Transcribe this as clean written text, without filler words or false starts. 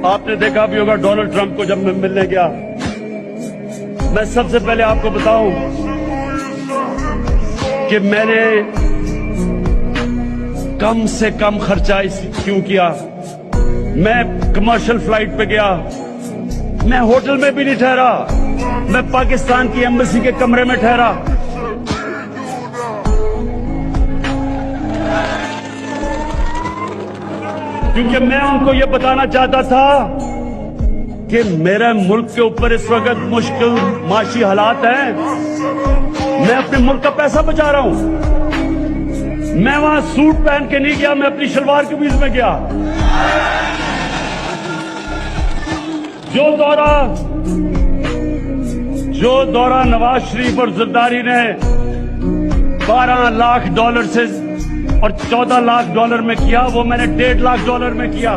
आपने देखा भी होगा डोनाल्ड ट्रंप को जब मैं मिलने गया, मैं सबसे पहले आपको बताऊं कि मैंने कम से कम खर्चा क्यों किया। मैं कमर्शियल फ्लाइट पे गया, मैं होटल में भी नहीं ठहरा, मैं पाकिस्तान की एम्बेसी के कमरे में ठहरा। क्योंकि मैं उनको यह बताना चाहता था कि मेरे मुल्क के ऊपर इस वक्त मुश्किल माशी हालात हैं, मैं अपने मुल्क का पैसा बचा रहा हूं। मैं वहां सूट पहन के नहीं गया, मैं अपनी शलवार कमीज में गया। जो दौरा नवाज शरीफ और जरदारी ने $12 लाख से और $14 लाख में किया, वो मैंने $1.5 लाख में किया।